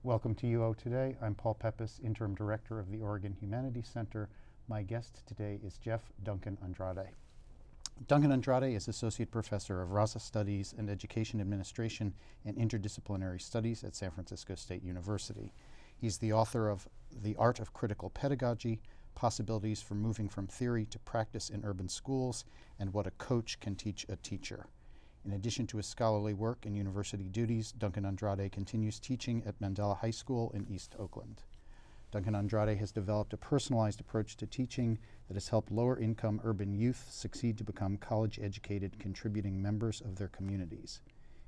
Welcome to UO Today. I'm Paul Peppis, Interim Director of the Oregon Humanities Center. My guest today is Jeff Duncan-Andrade. Duncan-Andrade is Associate Professor of Raza Studies and Education Administration and Interdisciplinary Studies at San Francisco State University. He's the author of The Art of Critical Pedagogy, Possibilities for Moving from Theory to Practice in Urban Schools, and What a Coach Can Teach a Teacher. In addition to his scholarly work and university duties, Duncan-Andrade continues teaching at Mandela High School in East Oakland. Duncan-Andrade has developed a personalized approach to teaching that has helped lower-income urban youth succeed to become college-educated, contributing members of their communities.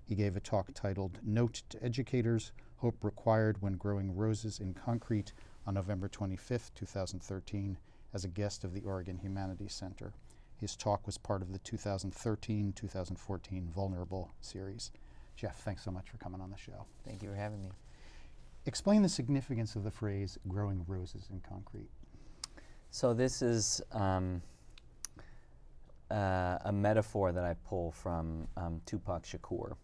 He gave a talk titled Note to Educators, Hope Required When Growing Roses in Concrete on November 25, 2013, as a guest of the Oregon Humanities Center. His talk was part of the 2013-2014 Vulnerable series. Jeff, thanks so much for coming on the show. Thank you for having me. Explain the significance of the phrase growing roses in concrete. So this is a metaphor that I pull from Tupac Shakur,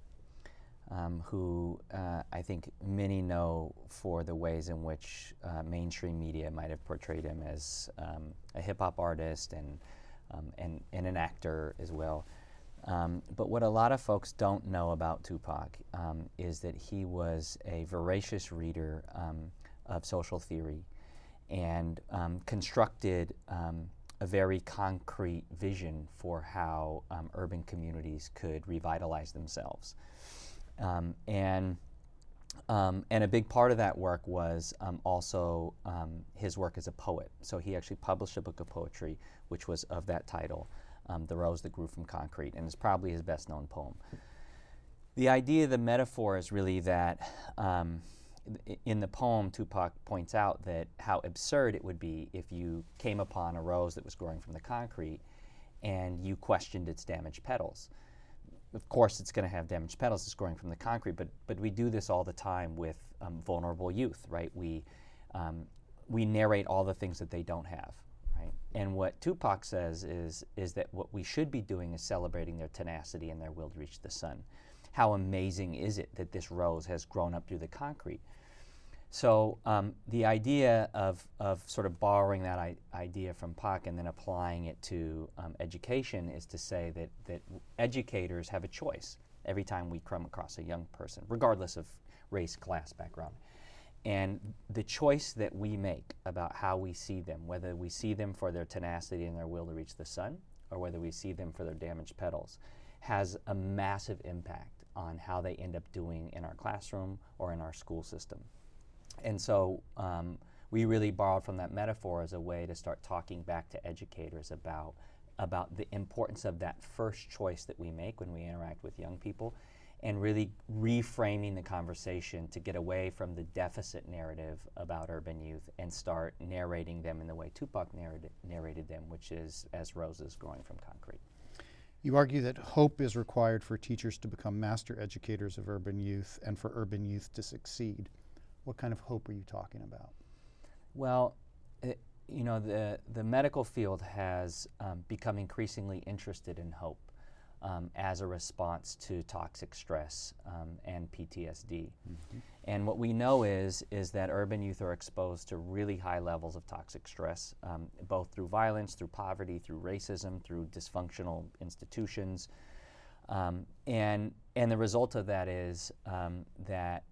who I think many know for the ways in which mainstream media might have portrayed him as a hip-hop artist and an actor as well. But what a lot of folks don't know about Tupac is that he was a voracious reader of social theory and constructed a very concrete vision for how urban communities could revitalize themselves. And a big part of that work was also his work as a poet. So he actually published a book of poetry, which was of that title, The Rose That Grew from Concrete, and is probably his best-known poem. The idea, the metaphor is really that in the poem, Tupac points out that how absurd it would be if you came upon a rose that was growing from the concrete and you questioned its damaged petals. Of course, it's going to have damaged petals. It's growing from the concrete, but we do this all the time with vulnerable youth, right? We narrate all the things that they don't have, right? And what Tupac says is that what we should be doing is celebrating their tenacity and their will to reach the sun. How amazing is it that this rose has grown up through the concrete? So the idea of sort of borrowing that idea from Pac and then applying it to education is to say that educators have a choice every time we come across a young person, regardless of race, class, background. And the choice that we make about how we see them, whether we see them for their tenacity and their will to reach the sun, or whether we see them for their damaged petals, has a massive impact on how they end up doing in our classroom or in our school system. And so we really borrowed from that metaphor as a way to start talking back to educators about the importance of that first choice that we make when we interact with young people, and really reframing the conversation to get away from the deficit narrative about urban youth and start narrating them in the way Tupac narrated them, which is as roses growing from concrete. You argue that hope is required for teachers to become master educators of urban youth and for urban youth to succeed. What kind of hope are you talking about? Well, you know, the medical field has become increasingly interested in hope as a response to toxic stress and PTSD. Mm-hmm. And what we know is that urban youth are exposed to really high levels of toxic stress, both through violence, through poverty, through racism, through dysfunctional institutions. And the result of that is that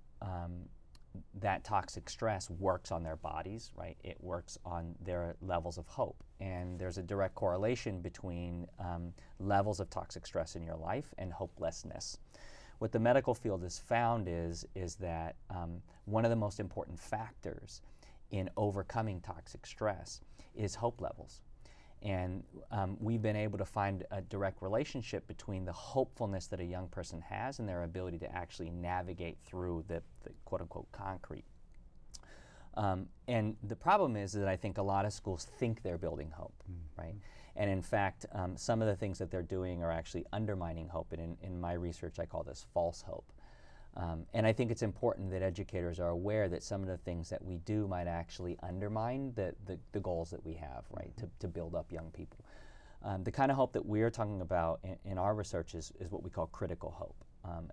toxic stress works on their bodies, right? It works on their levels of hope. And there's a direct correlation between levels of toxic stress in your life and hopelessness. What the medical field has found is that one of the most important factors in overcoming toxic stress is hope levels. And we've been able to find a direct relationship between the hopefulness that a young person has and their ability to actually navigate through the quote-unquote concrete. And the problem is that I think a lot of schools think they're building hope, right? And in fact, some of the things that they're doing are actually undermining hope. And in my research, I call this false hope. And I think it's important that educators are aware that some of the things that we do might actually undermine the goals that we have, right, to build up young people. The kind of hope that we're talking about in our research is what we call critical hope.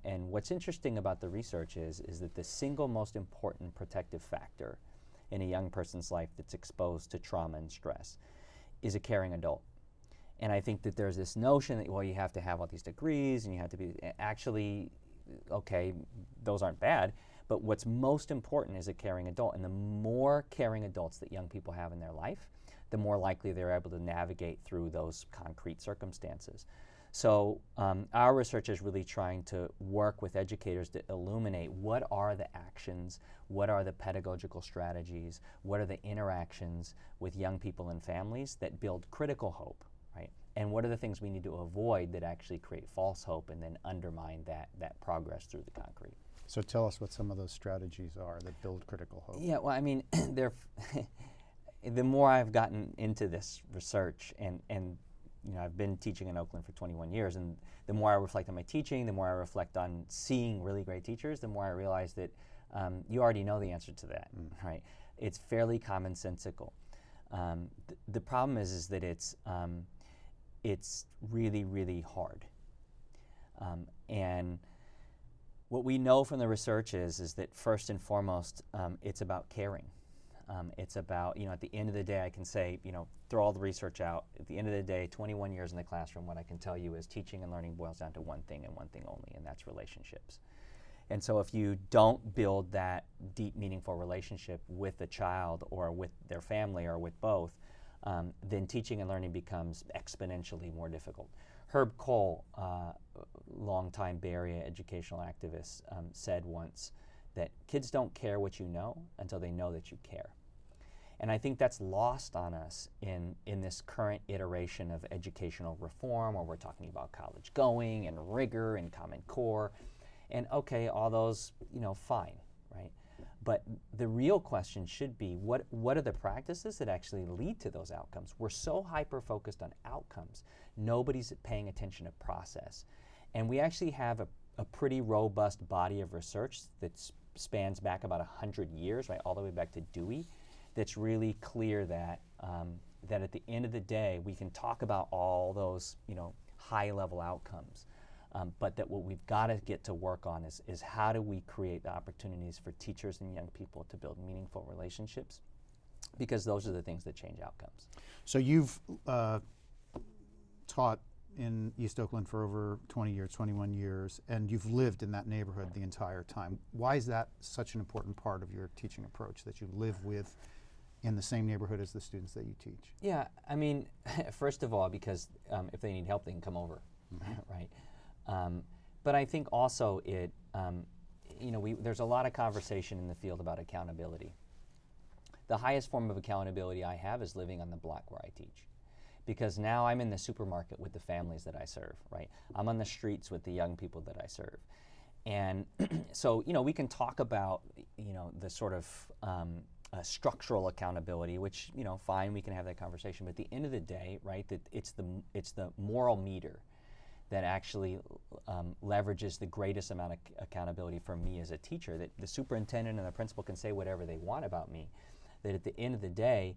And what's interesting about the research is that the single most important protective factor in a young person's life that's exposed to trauma and stress is a caring adult. And I think that there's this notion that, well, you have to have all these degrees and you have to be, actually, okay, those aren't bad, but what's most important is a caring adult. And the more caring adults that young people have in their life, the more likely they're able to navigate through those concrete circumstances. So our research is really trying to work with educators to illuminate what are the actions, what are the pedagogical strategies, what are the interactions with young people and families that build critical hope, right? And what are the things we need to avoid that actually create false hope and then undermine that progress through the concrete. So tell us what some of those strategies are that build critical hope. Yeah, well, I mean, the more I've gotten into this research, and you know, I've been teaching in Oakland for 21 years, and the more I reflect on my teaching, the more I reflect on seeing really great teachers, the more I realize that you already know the answer to that, right? It's fairly commonsensical. The problem is that it's really, really hard. And what we know from the research is that first and foremost, it's about caring. It's about, you know, at the end of the day, I can say, you know, throw all the research out. At the end of the day, 21 years in the classroom, what I can tell you is teaching and learning boils down to one thing and one thing only, and that's relationships. And so if you don't build that deep, meaningful relationship with the child or with their family or with both, then teaching and learning becomes exponentially more difficult. Herb Cole, longtime Bay Area educational activist, said once that kids don't care what you know until they know that you care. And I think that's lost on us in this current iteration of educational reform, where we're talking about college going and rigor and Common Core. And okay, all those, you know, fine, right? But the real question should be, what are the practices that actually lead to those outcomes? We're so hyper-focused on outcomes, nobody's paying attention to process. And we actually have a pretty robust body of research that spans back about 100 years, right, all the way back to Dewey, that's really clear that that at the end of the day, we can talk about all those, you know, high-level outcomes, but that what we've got to get to work on is how do we create the opportunities for teachers and young people to build meaningful relationships, because those are the things that change outcomes. So you've taught in East Oakland for over 20 years, 21 years, and you've lived in that neighborhood the entire time. Why is that such an important part of your teaching approach, that you live with in the same neighborhood as the students that you teach? Yeah, I mean, first of all, because if they need help, they can come over, right? But I think also it, you know, there's a lot of conversation in the field about accountability. The highest form of accountability I have is living on the block where I teach. Because now I'm in the supermarket with the families that I serve, right? I'm on the streets with the young people that I serve. And so, you know, we can talk about, you know, the sort of structural accountability, which, you know, fine, we can have that conversation. But at the end of the day, right, that it's the moral meter that actually leverages the greatest amount of accountability for me as a teacher, that the superintendent and the principal can say whatever they want about me, that at the end of the day,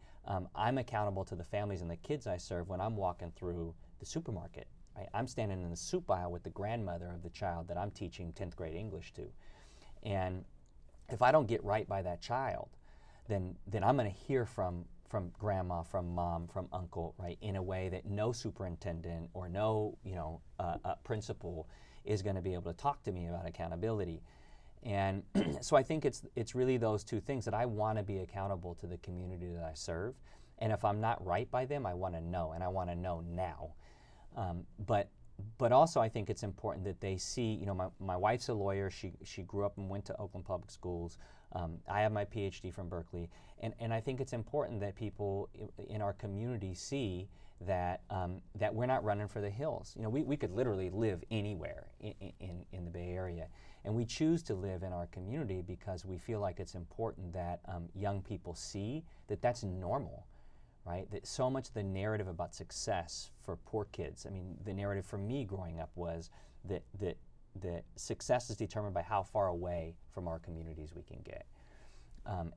I'm accountable to the families and the kids I serve when I'm walking through the supermarket. Right? I'm standing in the soup aisle with the grandmother of the child that I'm teaching 10th grade English to. And if I don't get right by that child, then I'm going to hear from grandma, from mom, from uncle, right, in a way that no superintendent or no, you know, principal is going to be able to talk to me about accountability. And so I think it's really those two things, that I want to be accountable to the community that I serve. And if I'm not right by them, I want to know, and I want to know now. But also I think it's important that they see, you know, my wife's a lawyer. She grew up and went to Oakland Public Schools. I have my PhD from Berkeley. And I think it's important that people in our community see that that we're not running for the hills. You know, we could literally live anywhere in the Bay Area. And we choose to live in our community because we feel like it's important that young people see that that's normal, right? That so much the narrative about success for poor kids, I mean, the narrative for me growing up was that success is determined by how far away from our communities we can get.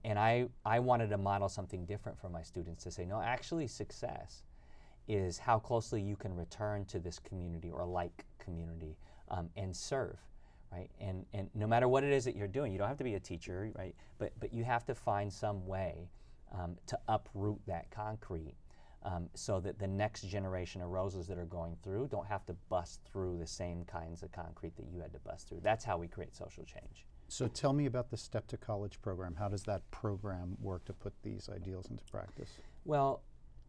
And I wanted to model something different for my students, to say, no, actually success is how closely you can return to this community or like community and serve. right? And no matter what it is that you're doing, you don't have to be a teacher, right? But you have to find some way to uproot that concrete so that the next generation of Rosas that are going through don't have to bust through the same kinds of concrete that you had to bust through. That's how we create social change. So tell me about the Step to College program. How does that program work to put these ideals into practice? Well,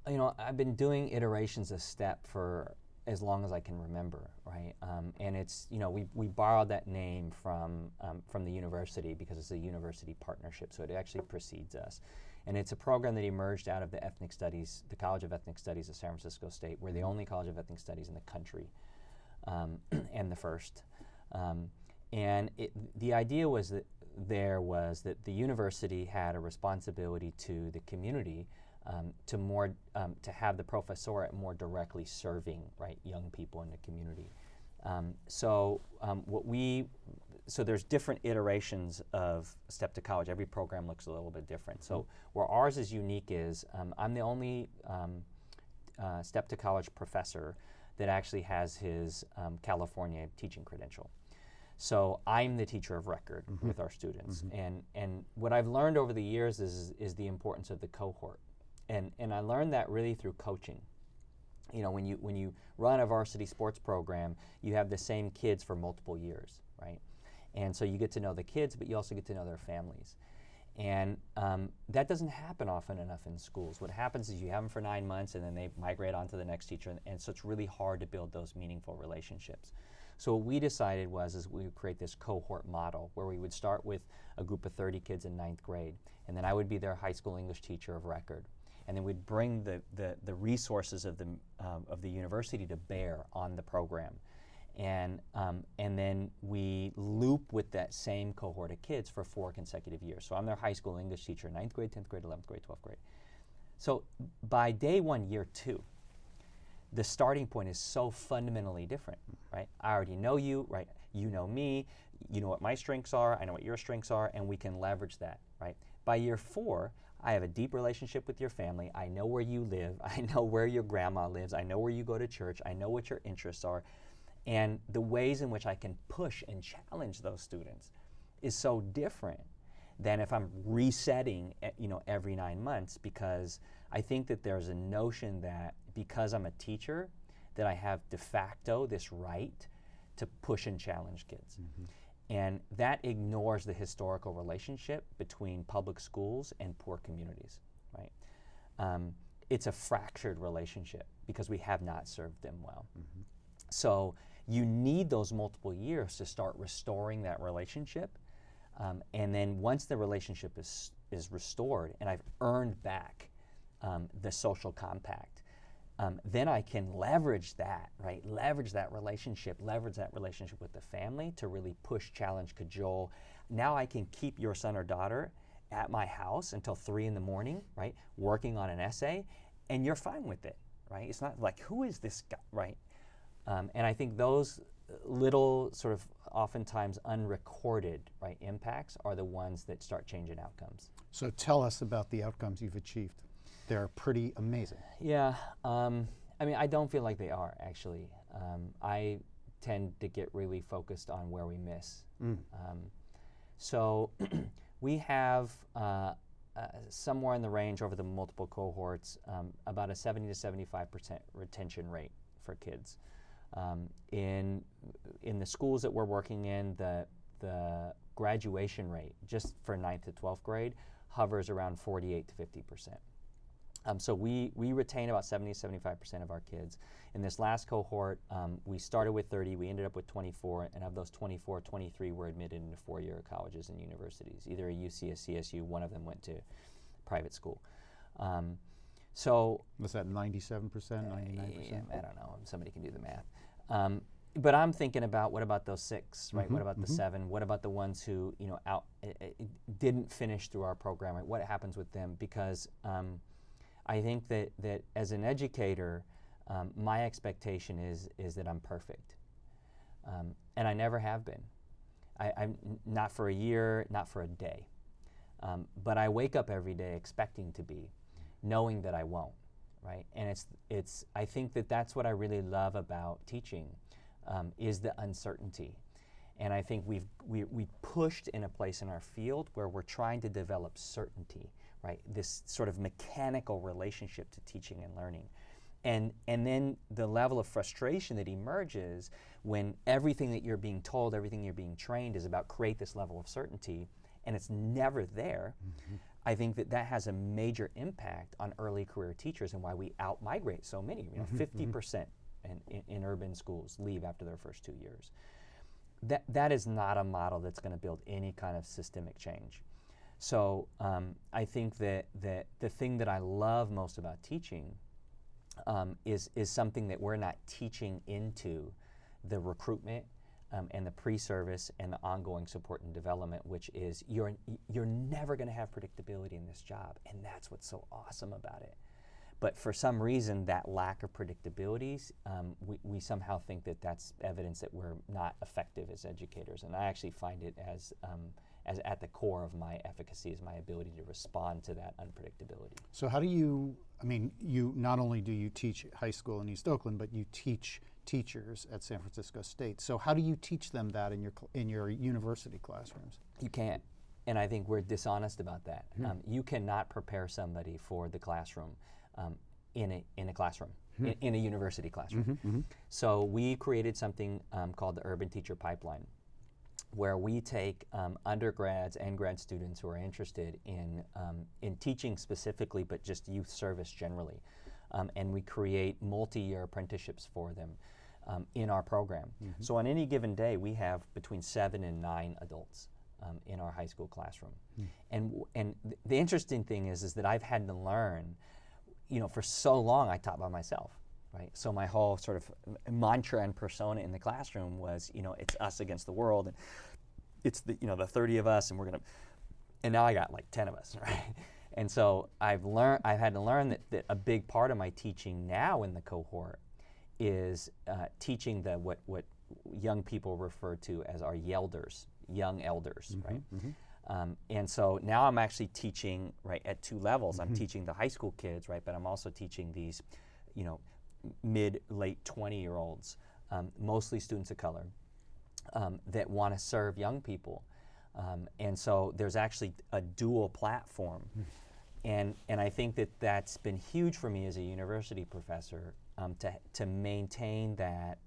you know, I've been doing iterations of STEP for as long as I can remember, right? And it's, you know, we borrowed that name from the university because it's a university partnership, so it actually precedes us. And it's a program that emerged out of the Ethnic Studies, the College of Ethnic Studies of San Francisco State. We're the only College of Ethnic Studies in the country, and the first. And the idea was that the university had a responsibility to the community to have the professorate more directly serving, right, young people in the community. So there's different iterations of Step to College. Every program looks a little bit different. So where ours is unique is I'm the only Step to College professor that actually has his California teaching credential. So I'm the teacher of record with our students. And what I've learned over the years is the importance of the cohort. And I learned that really through coaching. You know, when you run a varsity sports program, you have the same kids for multiple years, right? And so you get to know the kids, but you also get to know their families. And that doesn't happen often enough in schools. What happens is you have them for 9 months and then they migrate on to the next teacher, and so it's really hard to build those meaningful relationships. So what we decided was we would create this cohort model where we would start with a group of 30 kids in 9th grade, and then I would be their high school English teacher of record. And then we'd bring the resources of the university to bear on the program. And then we loop with that same cohort of kids for 4 consecutive years. So I'm their high school English teacher, 9th grade, 10th grade, 11th grade, 12th grade. So by day 1, year 2, the starting point is so fundamentally different, right? I already know you, right? You know me, you know what my strengths are, I know what your strengths are, and we can leverage that, right? By year 4, I have a deep relationship with your family. I know where you live. I know where your grandma lives. I know where you go to church. I know what your interests are. And the ways in which I can push and challenge those students is so different than if I'm resetting, you know, every 9 months, because I think that there's a notion that because I'm a teacher, that I have de facto this right to push and challenge kids. And that ignores the historical relationship between public schools and poor communities, right? It's a fractured relationship because we have not served them well. So you need those multiple years to start restoring that relationship. And then once the relationship is restored and I've earned back the social compact, then I can leverage that, right? Leverage that relationship with the family to really push, challenge, cajole. Now I can keep your son or daughter at my house until 3 in the morning, right? Working on an essay, and you're fine with it, right? It's not like, who is this guy, right? And I think those little sort of oftentimes unrecorded, right, impacts are the ones that start changing outcomes. So tell us about the outcomes you've achieved. They're pretty amazing. Yeah, I mean, I don't feel like they are, actually. I tend to get really focused on where we miss. So we have somewhere in the range over the multiple cohorts, about a 70 to 75% retention rate for kids. In the schools that we're working in, the graduation rate, just for 9th to 12th grade, hovers around 48 to 50%. So we retain about 70 to 75% of our kids. In this last cohort, we started with 30, we ended up with 24, and of those 24, 23 were admitted into 4-year colleges and universities, either a UC, a CSU, one of them went to private school. So was that 97%, 99%? Yeah, I don't know. Somebody can do the math. But I'm thinking about, what about those 6, right? What about the 7? What about the ones who, you know, didn't finish through our program? Right? What happens with them? Because I think that as an educator, my expectation is that I'm perfect, and I never have been. I'm not for a year, not for a day, but I wake up every day expecting to be, knowing that I won't, right? And it's I think that that's what I really love about teaching, is the uncertainty. And I think we pushed in a place in our field where we're trying to develop certainty, right? This sort of mechanical relationship to teaching and learning. And then the level of frustration that emerges when everything that you're being told, everything you're being trained is about create this level of certainty, and it's never there. I think that has a major impact on early career teachers and why we out-migrate so many. 50% in urban schools leave after their first 2 years. That is not a model that's going to build any kind of systemic change. So I think that the thing that I love most about teaching is something that we're not teaching into the recruitment and the pre-service and the ongoing support and development, which is you're never going to have predictability in this job, and that's what's so awesome about it. But for some reason, that lack of predictability, we somehow think that that's evidence that we're not effective as educators, and I actually find it as at the core of my efficacy is my ability to respond to that unpredictability. So how do you, you not only do you teach high school in East Oakland, but you teach teachers at San Francisco State. So how do you teach them that in your university classrooms? You can't, and I think we're dishonest about that. You cannot prepare somebody for the classroom in a classroom, in a university classroom. So we created something called the Urban Teacher Pipeline, where we take undergrads and grad students who are interested in teaching specifically, but just youth service generally. And we create multi-year apprenticeships for them in our program. So on any given day, we have between 7 and 9 adults in our high school classroom. And the interesting thing is that I've had to learn, for so long I taught by myself. Right, so my whole sort of mantra and persona in the classroom was, it's us against the world, and it's the 30 of us, and and now I got like 10 of us, right? And so I've had to learn that a big part of my teaching now in the cohort is teaching what young people refer to as our yelders, young elders, right? And so now I'm actually teaching at 2 levels. I'm teaching the high school kids, right, but I'm also teaching these, mid-late 20-year-olds, mostly students of color, that want to serve young people. And so there's actually a dual platform. And I think that's been huge for me as a university professor, to maintain that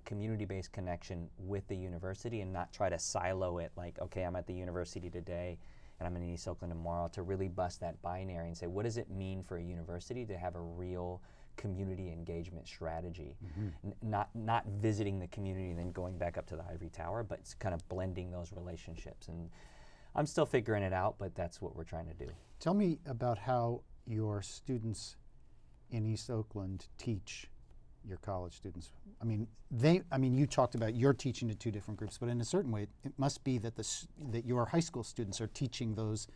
community-based connection with the university and not try to silo it like, okay, I'm at the university today and I'm in East Oakland tomorrow, to really bust that binary and say, what does it mean for a university to have a real community engagement strategy? Not visiting the community and then going back up to the ivory tower, but it's kind of blending those relationships. And I'm still figuring it out, but that's what we're trying to do. Tell me about how your students in East Oakland teach your college students. You talked about you're teaching to 2 different groups, but in a certain way, it must be that that your high school students are teaching those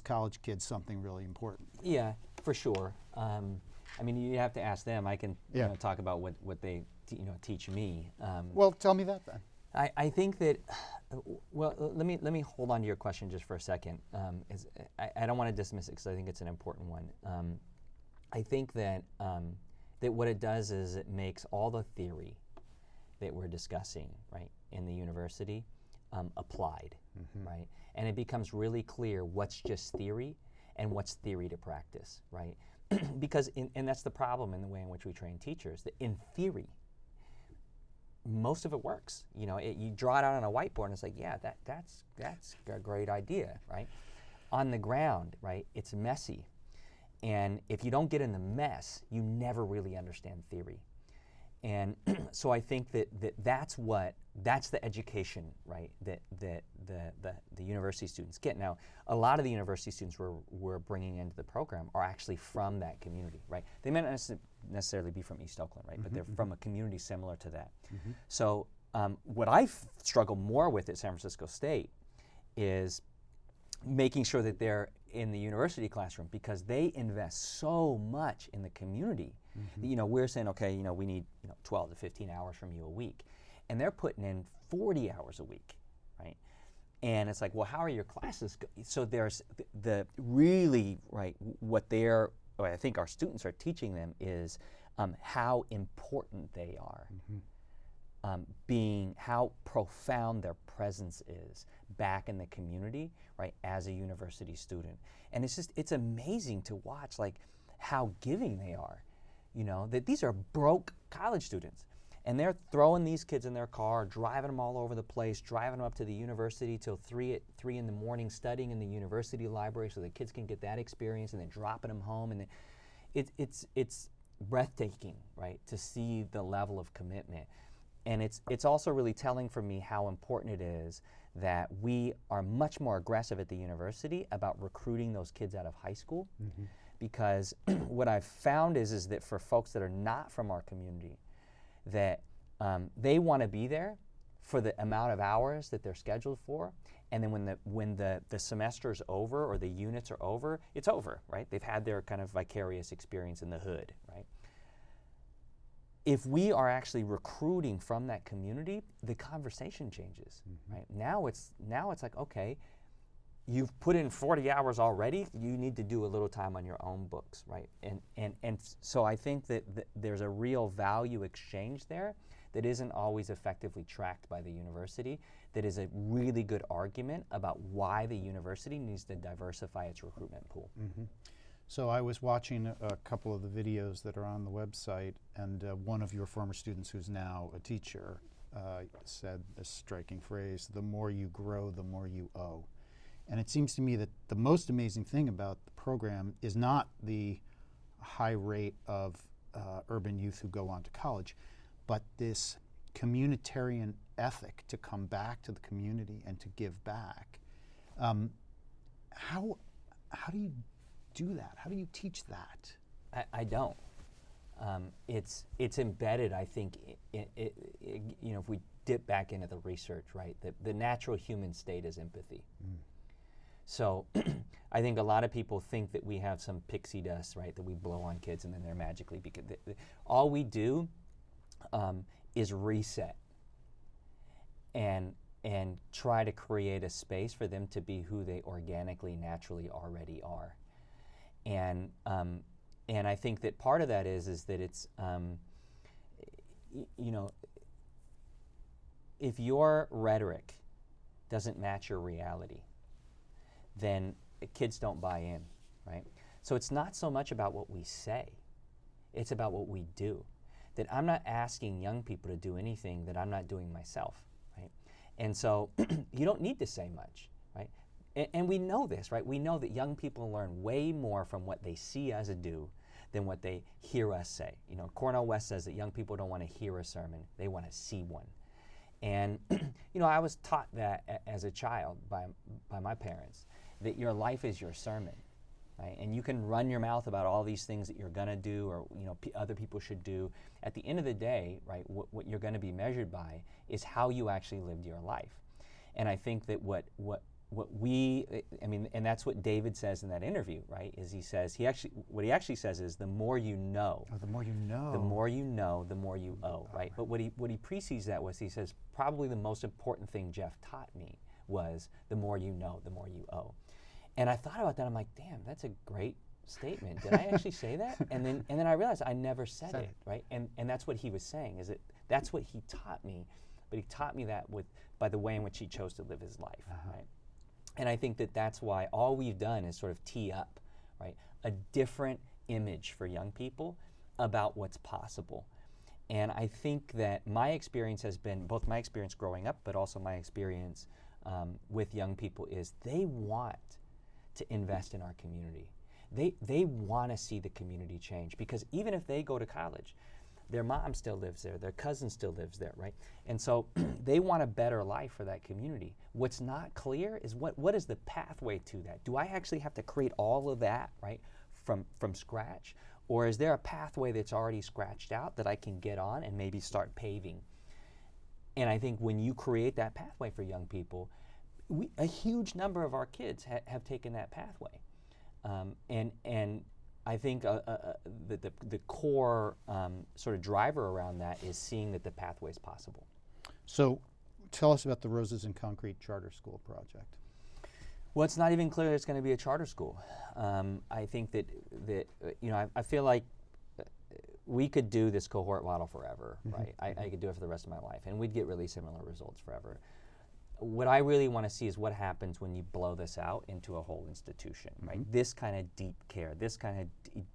college kids something really important. Yeah, for sure. You have to ask them. I can talk about what they teach me. Well, tell me that then. I think that, let me hold on to your question just for a second. I don't want to dismiss it because I think it's an important one. I think that what it does is it makes all the theory that we're discussing, right, in the university applied, right? And it becomes really clear what's just theory and what's theory to practice, right? Because, and that's the problem in the way in which we train teachers, that in theory, most of it works. You draw it out on a whiteboard and it's like, yeah, that's a great idea, right? On the ground, right, it's messy. And if you don't get in the mess, you never really understand theory. And so I think that's the education, right, that the university students get. Now, a lot of the university students we're bringing into the program are actually from that community, right? They may not necessarily be from East Oakland, right, but they're from a community similar to that. So what I've struggled more with at San Francisco State is making sure that they're in the university classroom, because they invest so much in the community. We're saying, okay, we need 12 to 15 hours from you a week, and they're putting in 40 hours a week, right? And it's like, well, how are your classes so there's the really, right, what I think our students are teaching them is how important they are. being how profound their presence is back in the community, right, as a university student. And it's amazing to watch, like, how giving they are. That these are broke college students. And they're throwing these kids in their car, driving them all over the place, driving them up to the university till 3 in the morning, studying in the university library so the kids can get that experience, and then dropping them home. And it's breathtaking, right, to see the level of commitment. And it's also really telling for me how important it is that we are much more aggressive at the university about recruiting those kids out of high school. Mm-hmm. Because what I've found is that for folks that are not from our community, that they want to be there for the amount of hours that they're scheduled for, and then when the semester's over or the units are over, it's over, right? They've had their kind of vicarious experience in the hood, right? If we are actually recruiting from that community, the conversation changes, mm-hmm. right? Now it's like, okay, you've put in 40 hours already, you need to do a little time on your own books, right? And so I think that there's a real value exchange there that isn't always effectively tracked by the university, that is a really good argument about why the university needs to diversify its recruitment pool. Mm-hmm. So I was watching a couple of the videos that are on the website, and one of your former students who's now a teacher said this striking phrase, "The more you grow, the more you owe." And it seems to me that the most amazing thing about the program is not the high rate of urban youth who go on to college, but this communitarian ethic to come back to the community and to give back. How do you do that? How do you teach that? I don't. It's embedded, I think, if we dip back into the research, right, the natural human state is empathy. Mm. So I think a lot of people think that we have some pixie dust, right, that we blow on kids and then they're magically, because all we do is reset and try to create a space for them to be who they organically, naturally already are. And I think that part of that is that it's, if your rhetoric doesn't match your reality, then kids don't buy in, right? So it's not so much about what we say, it's about what we do. That I'm not asking young people to do anything that I'm not doing myself, right? And so you don't need to say much, right? And we know this, right? We know that young people learn way more from what they see us do than what they hear us say. Cornel West says that young people don't want to hear a sermon, they want to see one. And I was taught that as a child by my parents, that your life is your sermon, right? And you can run your mouth about all these things that you're gonna do, or other people should do. At the end of the day, right, what you're gonna be measured by is how you actually lived your life. And I think that and that's what David says in that interview, right? Is what he actually says is, the more you know. Oh, the more you know. The more you know, the more you owe, right? But what he precedes that was, he says, probably the most important thing Jeff taught me was, the more you know, the more you owe. And I thought about that, I'm like, damn, that's a great statement. Did I actually say that? And then I realized I never said it, right? And that's what he was saying, is that that's what he taught me, but he taught me that by the way in which he chose to live his life, right? And I think that that's why all we've done is sort of tee up, right, a different image for young people about what's possible. And I think that my experience has been, both my experience growing up, but also my experience with young people, is they want to invest in our community. They want to see the community change, because even if they go to college, their mom still lives there, their cousin still lives there, right? And so they want a better life for that community. What's not clear is what is the pathway to that? Do I actually have to create all of that, right, from scratch? Or is there a pathway that's already scratched out that I can get on and maybe start paving? And I think when you create that pathway for young people, a huge number of our kids have taken that pathway. And I think the core sort of driver around that is seeing that the pathway is possible. So tell us about the Roses in Concrete Charter School project. Well, it's not even clear it's going to be a charter school. I think that I feel like we could do this cohort model forever, right? I could do it for the rest of my life, and we'd get really similar results forever. What I really want to see is what happens when you blow this out into a whole institution, right? This kind of deep care, this kind of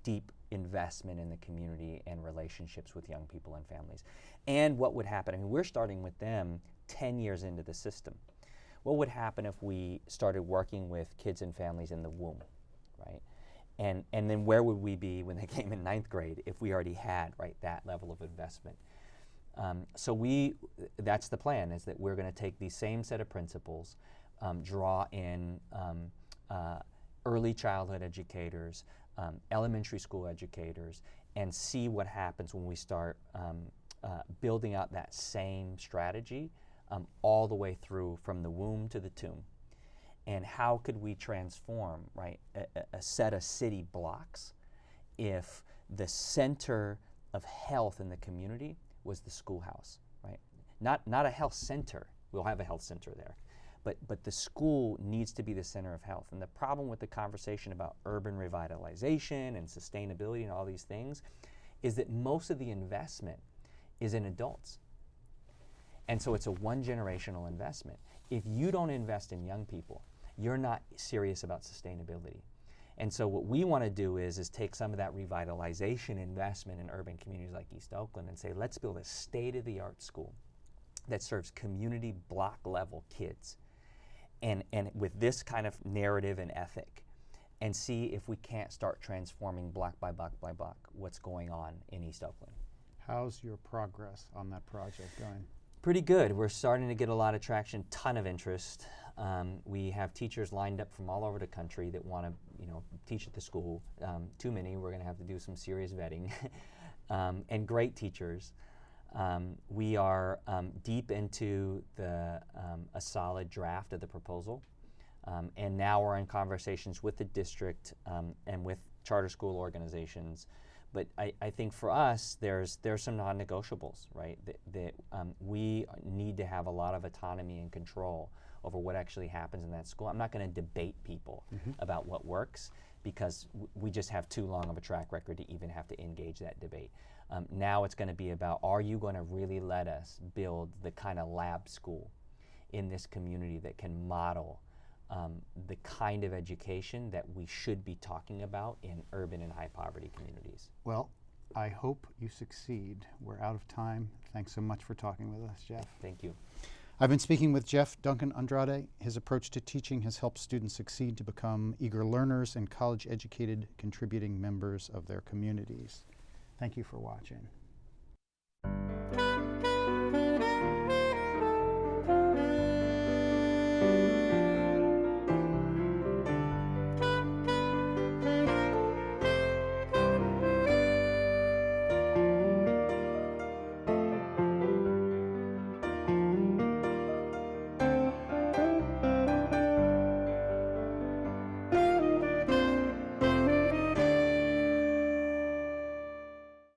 deep investment in the community and relationships with young people and families. And what would happen, I mean, we're starting with them 10 years into the system. What would happen if we started working with kids and families in the womb, right? And then where would we be when they came in 9th grade if we already had, right, that level of investment? So that's the plan, is that we're going to take these same set of principles, draw in early childhood educators, elementary school educators, and see what happens when we start building out that same strategy all the way through from the womb to the tomb. And how could we transform, right, a set of city blocks if the center of health in the community was the schoolhouse, right? Not a health center. We'll have a health center there. But the school needs to be the center of health. And the problem with the conversation about urban revitalization and sustainability and all these things is that most of the investment is in adults. And so it's a one-generational investment. If you don't invest in young people, you're not serious about sustainability. And so what we want to do is take some of that revitalization investment in urban communities like East Oakland and say, let's build a state-of-the-art school that serves community block level kids and with this kind of narrative and ethic, and see if we can't start transforming block by block by block what's going on in East Oakland. How's your progress on that project going? Pretty good. We're starting to get a lot of traction, ton of interest. We have teachers lined up from all over the country that want to, teach at the school. Too many. We're going to have to do some serious vetting. And great teachers. We are deep into a solid draft of the proposal. And now we're in conversations with the district and with charter school organizations. But I think for us, there's some non-negotiables, right? That we need to have a lot of autonomy and control over what actually happens in that school. I'm not going to debate people about what works, because we just have too long of a track record to even have to engage that debate. Now it's going to be about, are you going to really let us build the kind of lab school in this community that can model the kind of education that we should be talking about in urban and high poverty communities? Well, I hope you succeed. We're out of time. Thanks so much for talking with us, Jeff. Thank you. I've been speaking with Jeff Duncan-Andrade. His approach to teaching has helped students succeed to become eager learners and college-educated, contributing members of their communities. Thank you for watching.